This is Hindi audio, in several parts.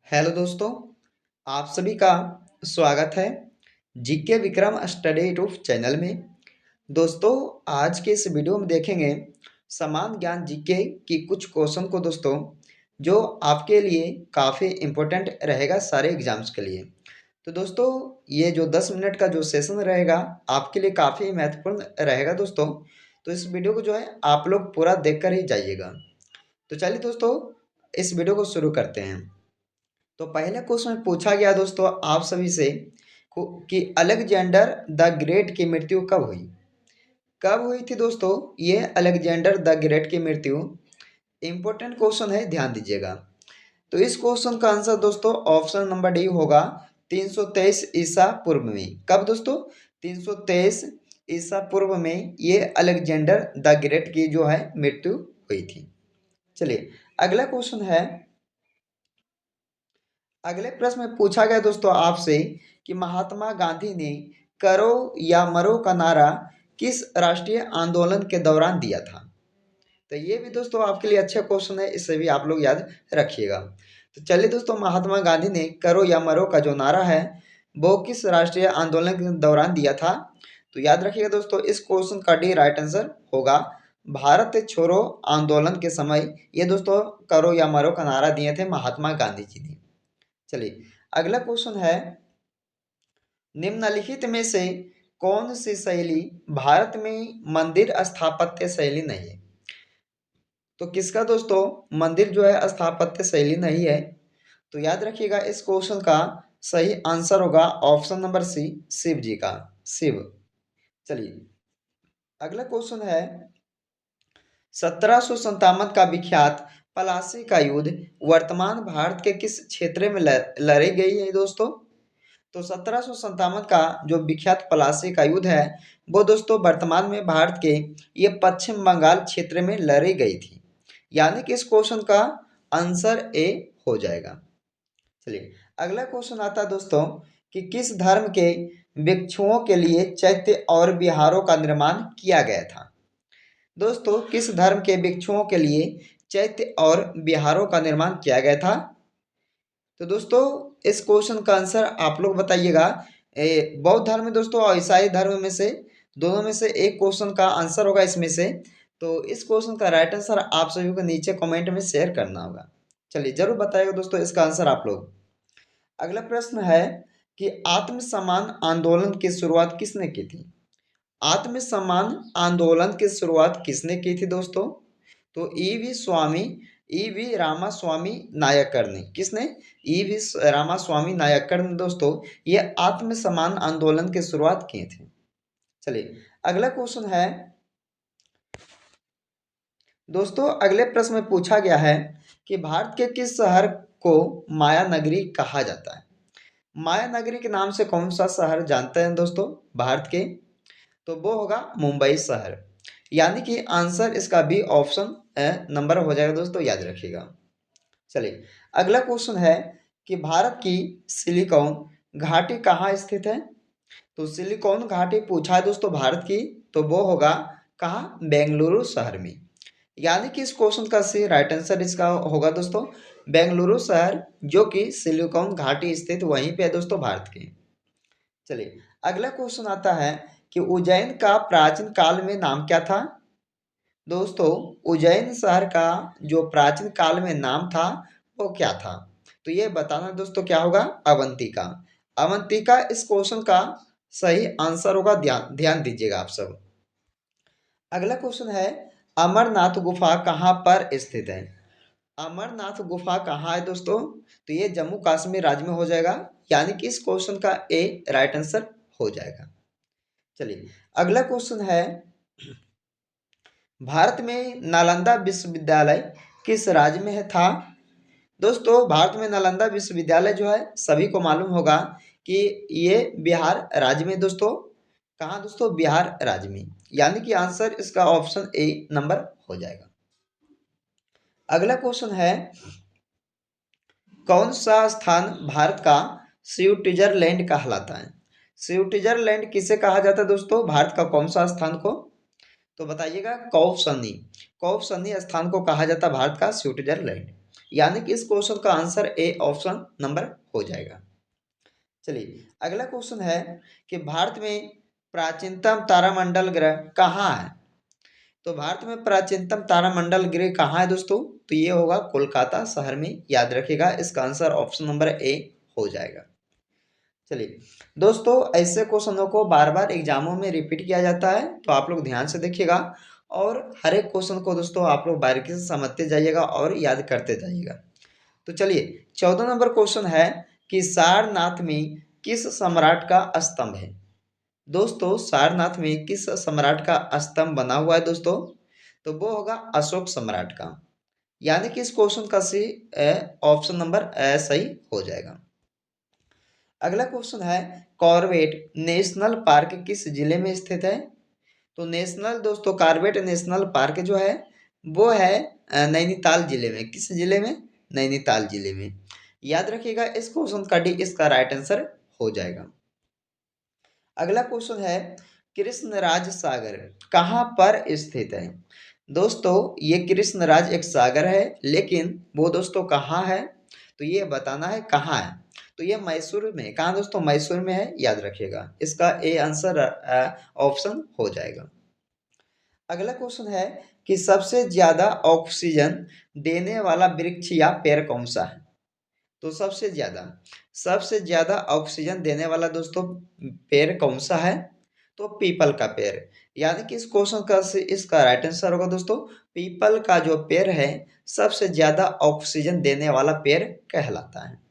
हेलो दोस्तों, आप सभी का स्वागत है GK Vikram study YouTube channel में। दोस्तों, आज के इस वीडियो में देखेंगे समान ज्ञान जीके की कुछ क्वेश्चन को दोस्तों, जो आपके लिए काफ़ी इम्पोर्टेंट रहेगा सारे एग्जाम्स के लिए। तो दोस्तों, ये जो 10 मिनट का जो सेशन रहेगा आपके लिए काफ़ी महत्वपूर्ण रहेगा दोस्तों। तो इस वीडियो को जो है आप लोग पूरा देख कर ही जाइएगा। तो चलिए दोस्तों, इस वीडियो को शुरू करते हैं। तो पहले क्वेश्चन में पूछा गया दोस्तों आप सभी से कि अलेक्जेंडर द ग्रेट की मृत्यु कब हुई। कब हुई थी दोस्तों ये अलेक्जेंडर द ग्रेट की मृत्यु? इंपॉर्टेंट क्वेश्चन है, ध्यान दीजिएगा। तो इस क्वेश्चन का आंसर दोस्तों ऑप्शन नंबर डी होगा 323 ईसा पूर्व में। कब दोस्तों? 323 ईसा पूर्व में ये अलेक्जेंडर द ग्रेट की जो है मृत्यु हुई थी। चलिए अगला क्वेश्चन है। अगले प्रश्न में पूछा गया दोस्तों आपसे कि महात्मा गांधी ने करो या मरो का नारा किस राष्ट्रीय आंदोलन के दौरान दिया था। तो ये भी दोस्तों आपके लिए अच्छा क्वेश्चन है, इसे भी आप लोग याद रखिएगा। तो चलिए दोस्तों, महात्मा गांधी ने करो या मरो का जो नारा है वो किस राष्ट्रीय आंदोलन के दौरान दिया था। तो याद रखिएगा दोस्तों, इस क्वेश्चन का डी राइट आंसर होगा भारत छोड़ो आंदोलन के समय ये दोस्तों करो या मरो का नारा दिए थे महात्मा गांधी जी ने। चलिए अगला क्वेश्चन है, निम्नलिखित में से कौन सी शैली भारत में मंदिर स्थापत्य शैली नहीं है। तो किसका दोस्तों मंदिर जो है स्थापत्य शैली नहीं है। तो याद रखिएगा इस क्वेश्चन का सही आंसर होगा ऑप्शन नंबर सी, शिव जी का, शिव। चलिए अगला क्वेश्चन है, 1757 का विख्यात पलासी का युद्ध वर्तमान भारत के किस क्षेत्र में लड़ी गई है दोस्तों। तो 1757 का जो विख्यात पलासी का युद्ध है वो दोस्तों वर्तमान में भारत के ये पश्चिम बंगाल क्षेत्र में लड़ी गई थी। यानी कि इस क्वेश्चन का आंसर ए हो जाएगा। चलिए अगला क्वेश्चन आता है दोस्तों कि किस धर्म के भिक्षुओं के लिए चैत्य और विहारों का निर्माण किया गया था। दोस्तों किस धर्म के भिक्षुओं के लिए चैत्य और विहारों का निर्माण किया गया था। तो दोस्तों इस क्वेश्चन का आंसर आप लोग बताइएगा। बौद्ध धर्म में दोस्तों और ईसाई धर्म में से दोनों में से एक क्वेश्चन का आंसर होगा इसमें से। तो इस क्वेश्चन का राइट आंसर आप सभी को नीचे कमेंट में शेयर करना होगा। चलिए जरूर बताइएगा दोस्तों इसका आंसर आप लोग। अगला प्रश्न है कि आत्मसम्मान आंदोलन की शुरुआत किसने की थी। आत्मसम्मान आंदोलन की शुरुआत किसने की थी दोस्तों। तो ई वी रामास्वामी नायकर ने। किसने? ई वी रामास्वामी नायकर ने दोस्तों ये आत्मसम्मान आंदोलन की शुरुआत की थी। चलिए अगला क्वेश्चन है दोस्तों, अगले प्रश्न में पूछा गया है कि भारत के किस शहर को माया नगरी कहा जाता है। माया नगरी के नाम से कौन सा शहर जानते हैं दोस्तों भारत के। तो वो होगा मुंबई शहर। यानी कि आंसर इसका बी ऑप्शन नंबर हो जाएगा दोस्तों, याद रखिएगा। चलिए अगला क्वेश्चन है कि भारत की सिलिकॉन घाटी कहाँ स्थित है। तो सिलिकॉन घाटी पूछा है दोस्तों भारत की, तो वो होगा कहाँ? बेंगलुरु शहर में। यानी कि इस क्वेश्चन का सी राइट आंसर इसका होगा दोस्तों बेंगलुरु शहर, जो कि सिलिकॉन घाटी स्थित वहीं पे है दोस्तों भारत के। चलिए अगला क्वेश्चन आता है कि उज्जैन का प्राचीन काल में नाम क्या था। दोस्तों उज्जैन शहर का जो प्राचीन काल में नाम था वो क्या था। तो ये बताना दोस्तों क्या होगा? अवंतिका। अवंतिका इस क्वेश्चन का सही आंसर होगा, ध्यान ध्यान दीजिएगा आप सब। अगला क्वेश्चन है, अमरनाथ गुफा कहाँ पर स्थित है। अमरनाथ गुफा कहाँ है दोस्तों। तो ये जम्मू कश्मीर राज्य में हो जाएगा। यानी कि इस क्वेश्चन का ए राइट आंसर हो जाएगा। चलिए अगला क्वेश्चन है, भारत में नालंदा विश्वविद्यालय किस राज्य में है था। दोस्तों भारत में नालंदा विश्वविद्यालय जो है सभी को मालूम होगा कि ये बिहार राज्य में दोस्तों। कहाँ दोस्तों? बिहार राज्य में। यानी कि आंसर इसका ऑप्शन ए नंबर हो जाएगा। अगला क्वेश्चन है, कौन सा स्थान भारत का स्विट्जरलैंड कहलाता है। स्विट्जरलैंड किसे कहा जाता है दोस्तों? भारत का कौन सा स्थान को? तो बताइएगा। कौफसनी। कौफसनी स्थान को कहा जाता है भारत का स्विट्जरलैंड। यानी कि इस क्वेश्चन का आंसर ए ऑप्शन नंबर हो जाएगा। चलिए अगला क्वेश्चन है कि भारत में प्राचीनतम तारामंडल ग्रह कहाँ है। तो भारत में प्राचीनतम तारामंडल ग्रह कहाँ है दोस्तों, तो ये होगा कोलकाता शहर में, याद रखिएगा इसका आंसर ऑप्शन नंबर ए हो जाएगा। चलिए दोस्तों, ऐसे क्वेश्चनों को बार बार एग्जामों में रिपीट किया जाता है, तो आप लोग ध्यान से देखिएगा और हर एक क्वेश्चन को दोस्तों आप लोग बारीकी से समझते जाइएगा और याद करते जाइएगा। तो चलिए 14 नंबर क्वेश्चन है कि सारनाथ में किस सम्राट का स्तंभ है। दोस्तों सारनाथ में किस सम्राट का स्तंभ बना हुआ है दोस्तों, तो वो होगा अशोक सम्राट का, यानी कि इस क्वेश्चन का सी ऑप्शन नंबर सही हो जाएगा। अगला क्वेश्चन है कॉर्बेट नेशनल पार्क किस जिले में स्थित है। तो नेशनल दोस्तों कॉर्बेट नेशनल पार्क जो है वो है नैनीताल जिले में। किस जिले में, नैनीताल जिले में। याद रखिएगा इस क्वेश्चन का डी इसका राइट आंसर हो जाएगा। अगला क्वेश्चन है कृष्णराज सागर कहाँ पर स्थित है। दोस्तों ये कृष्णराज एक सागर है, लेकिन वो दोस्तों कहाँ है, तो ये बताना है कहाँ है। तो ये मैसूर में, कहाँ दोस्तों, मैसूर में है, याद रखिएगा इसका ए आंसर ऑप्शन हो जाएगा। अगला क्वेश्चन है कि सबसे ज्यादा ऑक्सीजन देने वाला वृक्ष या पेड़ कौन सा है। तो सबसे ज्यादा ऑक्सीजन देने वाला दोस्तों पेड़ कौन सा है, तो पीपल का पेड़। यानी कि इस क्वेश्चन का इसका राइट आंसर होगा दोस्तों पीपल का जो पेड़ है सबसे ज्यादा ऑक्सीजन देने वाला पेड़ कहलाता है।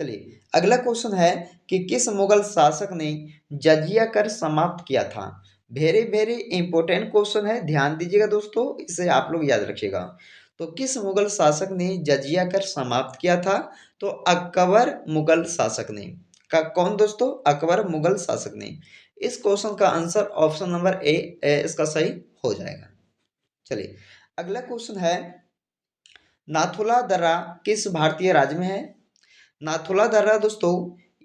चलिए अगला क्वेश्चन है कि किस मुगल शासक ने जजिया कर समाप्त किया था। वेरी वेरी इंपॉर्टेंट क्वेश्चन है, ध्यान दीजिएगा दोस्तों, इसे आप लोग याद रखिएगा। तो किस मुगल शासक ने जजिया कर समाप्त किया था, तो अकबर मुगल शासक ने। का कौन दोस्तों, अकबर मुगल शासक ने। इस क्वेश्चन का आंसर ऑप्शन नंबर ए इसका सही हो जाएगा। चलिए अगला क्वेश्चन है नाथुला दर्रा किस भारतीय राज्य में है। नाथुला दर्रा दोस्तों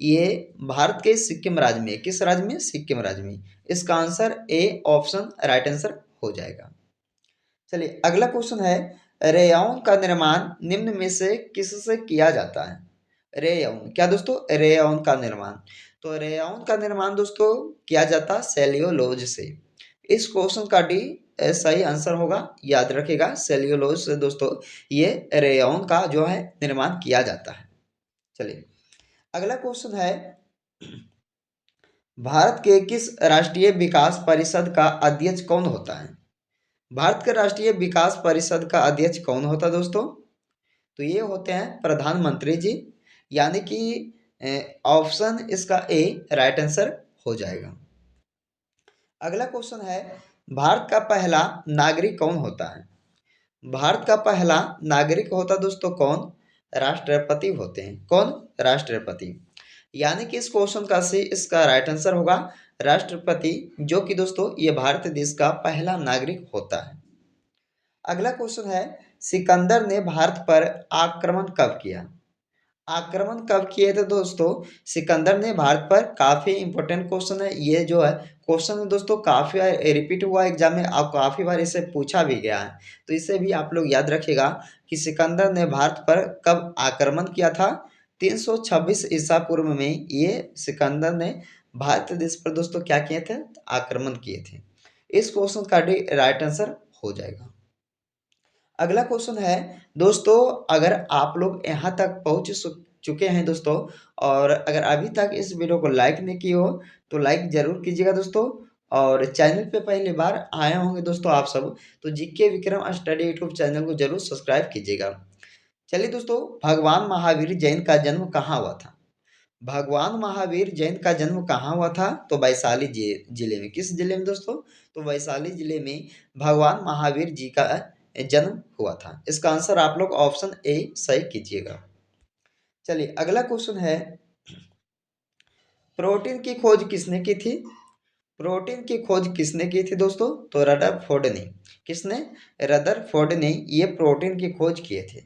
ये भारत के सिक्किम राज्य में, किस राज्य में, सिक्किम राज्य में। इसका answer A option right answer हो जाएगा। चलिए अगला क्वेश्चन है रेयॉन का निर्माण निम्न में से किससे किया जाता है। रेयॉन क्या दोस्तों, रेयॉन का निर्माण। तो रेयॉन का निर्माण दोस्तों किया जाता सेल्यूलोज से। इस क्वेश्चन का डी सही आंसर होगा, याद रखिएगा सेल्यूलोज से दोस्तों ये रेयॉन का जो है निर्माण किया जाता है। चलिए अगला क्वेश्चन है भारत के किस राष्ट्रीय विकास परिषद का अध्यक्ष कौन होता है। भारत के राष्ट्रीय विकास परिषद का अध्यक्ष कौन होता है दोस्तों, तो ये होते हैं प्रधानमंत्री जी, यानी कि ऑप्शन इसका ए राइट आंसर हो जाएगा। अगला क्वेश्चन है भारत का पहला नागरिक कौन होता है। भारत का पहला नागरिक होता दोस्तों कौन, राष्ट्रपति होते हैं। कौन, राष्ट्रपति। यानी कि इस क्वेश्चन का सी इसका राइट आंसर होगा राष्ट्रपति, जो कि दोस्तों ये भारत देश का पहला नागरिक होता है। अगला क्वेश्चन है सिकंदर ने भारत पर आक्रमण कब किया। आक्रमण कब किए थे दोस्तों, सिकंदर ने भारत पर। काफी इंपॉर्टेंट क्वेश्चन है ये जो है क्वेश्चन दोस्तों, काफी रिपीट हुआ एग्जाम में और काफी बार इसे पूछा भी गया है, तो इसे भी आप लोग याद रखिएगा कि सिकंदर ने भारत पर कब आक्रमण किया था। 326 ईसा पूर्व में ये सिकंदर ने भारत देश पर दोस्तों क्या किए थे, आक्रमण किए थे। इस क्वेश्चन का राइट आंसर हो जाएगा। अगला क्वेश्चन है दोस्तों, अगर आप लोग यहाँ तक पहुँच चुके हैं दोस्तों और अगर अभी तक इस वीडियो को लाइक नहीं किए हो तो लाइक जरूर कीजिएगा दोस्तों। और चैनल पे पहली बार आए होंगे दोस्तों आप सब, तो GK Vikram study YouTube channel को जरूर सब्सक्राइब कीजिएगा। चलिए दोस्तों, भगवान महावीर जैन का जन्म कहाँ हुआ था। भगवान महावीर जैन का जन्म कहाँ हुआ था, तो वैशाली जिले में। किस जिले में दोस्तों, तो वैशाली जिले में भगवान महावीर जी का जन्म हुआ था। इसका आंसर आप लोग ऑप्शन ए सही कीजिएगा। चलिए अगला क्वेश्चन है प्रोटीन की खोज किसने की थी। प्रोटीन की खोज किसने की थी दोस्तों, तो रदरफोर्ड ने। किसने, रदरफोर्ड ने ये प्रोटीन की खोज किए थे।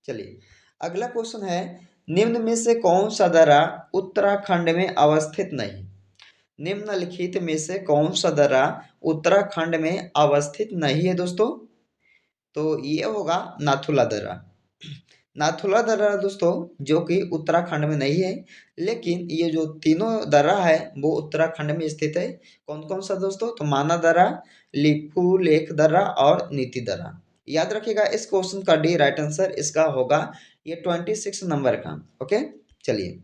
चलिए अगला क्वेश्चन है निम्न में से कौन सा दर्रा उत्तराखंड में अवस्थित नहीं। निम्नलिखित में से कौन सा दर्रा उत्तराखंड में अवस्थित नहीं है दोस्तों, तो ये होगा नाथुला दर्रा। नाथुला दर्रा दोस्तों जो कि उत्तराखंड में नहीं है, लेकिन ये जो तीनों दर्रा है वो उत्तराखंड में स्थित है। कौन कौन सा दोस्तों? तो माना दर्रा, लिपू लेख दर्रा और नीति दर्रा। याद रखिएगा इस क्वेश्चन का डी राइट आंसर इसका होगा ये 26 नंबर का। ओके, चलिए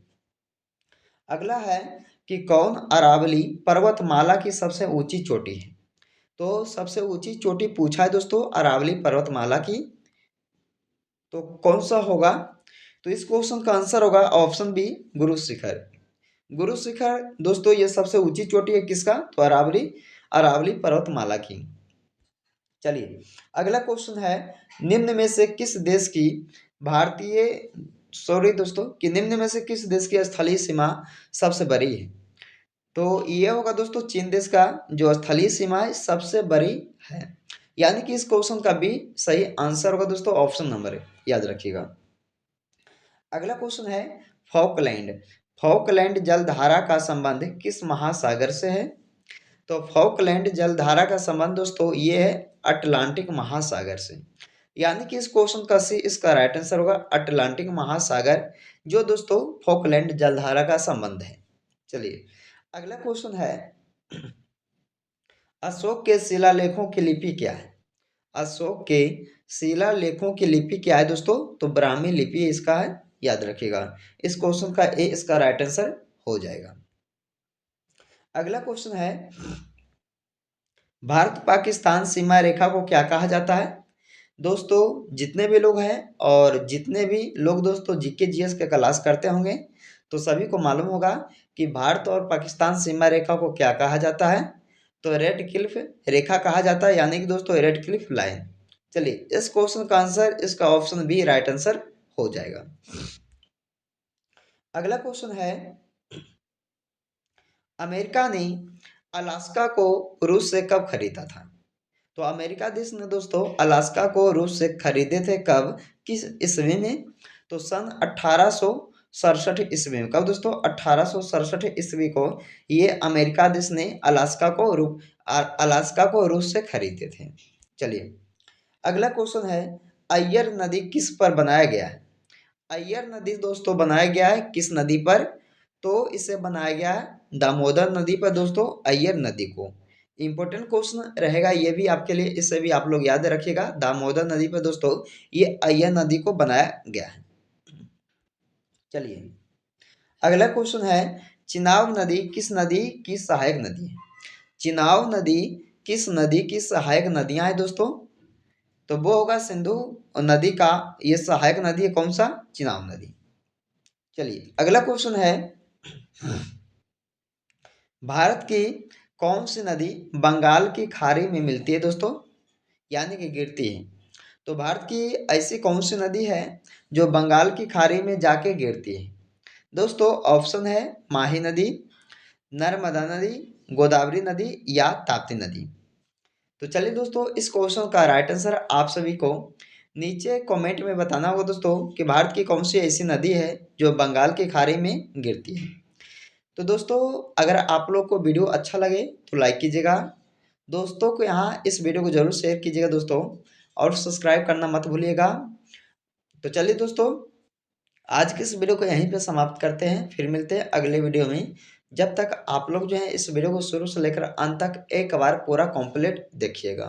अगला है कि कौन अरावली पर्वतमाला की सबसे ऊंची चोटी है? तो सबसे ऊंची चोटी पूछा है दोस्तों अरावली पर्वतमाला की, तो कौन सा होगा? तो इस क्वेश्चन का आंसर होगा ऑप्शन बी, गुरु शिखर। गुरु शिखर दोस्तों ये सबसे ऊंची चोटी है किसका? तो अरावली अरावली पर्वतमाला की। चलिए अगला क्वेश्चन है निम्न में से किस देश की भारतीय सॉरी दोस्तों कि निम्न में से किस देश की स्थलीय सीमा सबसे बड़ी है? तो ये होगा दोस्तों चीन देश का जो स्थलीय सीमा है सबसे बड़ी है, यानी कि इस क्वेश्चन का भी सही आंसर होगा दोस्तों ऑप्शन नंबर है, याद रखिएगा। अगला क्वेश्चन है फॉकलैंड। फॉकलैंड जलधारा का संबंध किस महासागर से है? तो फॉकलैंड जलधारा का संबंध दोस्तों ये है अटलांटिक महासागर से, यानी कि इस क्वेश्चन का सी इसका राइट आंसर होगा अटलांटिक महासागर, जो दोस्तों फॉकलैंड जलधारा का संबंध है। चलिए अगला क्वेश्चन है अशोक के शिलालेखों की लिपि क्या है? अशोक के शिलालेखों की लिपि क्या है दोस्तों? तो ब्राह्मी लिपि इसका है, याद रखिएगा। इस क्वेश्चन का ए इसका राइट आंसर हो जाएगा। अगला क्वेश्चन है भारत पाकिस्तान सीमा रेखा को क्या कहा जाता है? दोस्तों जितने भी लोग हैं और जितने भी लोग दोस्तों जीके जीएस के क्लास करते होंगे तो सभी को मालूम होगा कि भारत और पाकिस्तान सीमा रेखा को क्या कहा जाता है? तो रेड क्लिफ रेखा कहा जाता है, यानी कि दोस्तों रेड क्लिफ लाइन। चलिए इस क्वेश्चन का आंसर इसका ऑप्शन बी राइट आंसर हो जाएगा। अगला क्वेश्चन है अमेरिका ने अलास्का को रूस से कब खरीदा था? तो अमेरिका देश ने दोस्तों अलास्का को रूस से खरीदे थे कब, किस ईस्वी में? तो सन 1867 ईस्वी में। कब दोस्तों? 1867 ईस्वी को ये अमेरिका देश ने अलास्का को रूस से खरीदे थे। चलिए अगला क्वेश्चन है अय्यर नदी किस पर बनाया गया है? अय्यर नदी दोस्तों बनाया गया है किस नदी पर? तो इसे बनाया गया है दामोदर नदी पर दोस्तों, अय्यर नदी को। इंपॉर्टेंट क्वेश्चन रहेगा ये भी आपके लिए, इसे भी आप लोग याद रखिएगा। दामोदर नदी पर दोस्तों ये अय्यर नदी को बनाया गया है। चलिए अगला क्वेश्चन है चिनाब नदी किस नदी की सहायक नदी है? चिनाब नदी किस नदी की सहायक नदियां हैं दोस्तों? तो वो होगा सिंधु नदी का ये सहायक नदी है, कौन सा? चिनाब नदी। चलिए अगला क्वेश्चन है भारत की कौन सी नदी बंगाल की खाड़ी में मिलती है दोस्तों, यानी कि गिरती है? तो भारत की ऐसी कौन सी नदी है जो बंगाल की खाड़ी में जाके गिरती है? दोस्तों ऑप्शन है माही नदी, नर्मदा नदी, गोदावरी नदी या ताप्ती नदी। तो चलिए दोस्तों इस क्वेश्चन का राइट आंसर आप सभी को नीचे कमेंट में बताना होगा दोस्तों कि भारत की कौन सी ऐसी नदी है जो बंगाल की खाड़ी में गिरती है। तो दोस्तों अगर आप लोग को वीडियो अच्छा लगे तो लाइक कीजिएगा, दोस्तों को यहाँ इस वीडियो को जरूर शेयर कीजिएगा दोस्तों, और सब्सक्राइब करना मत भूलिएगा। तो चलिए दोस्तों आज की इस वीडियो को यहीं पे समाप्त करते हैं, फिर मिलते हैं अगले वीडियो में। जब तक आप लोग जो है इस वीडियो को शुरू से लेकर अंत तक एक बार पूरा कंप्लीट देखिएगा।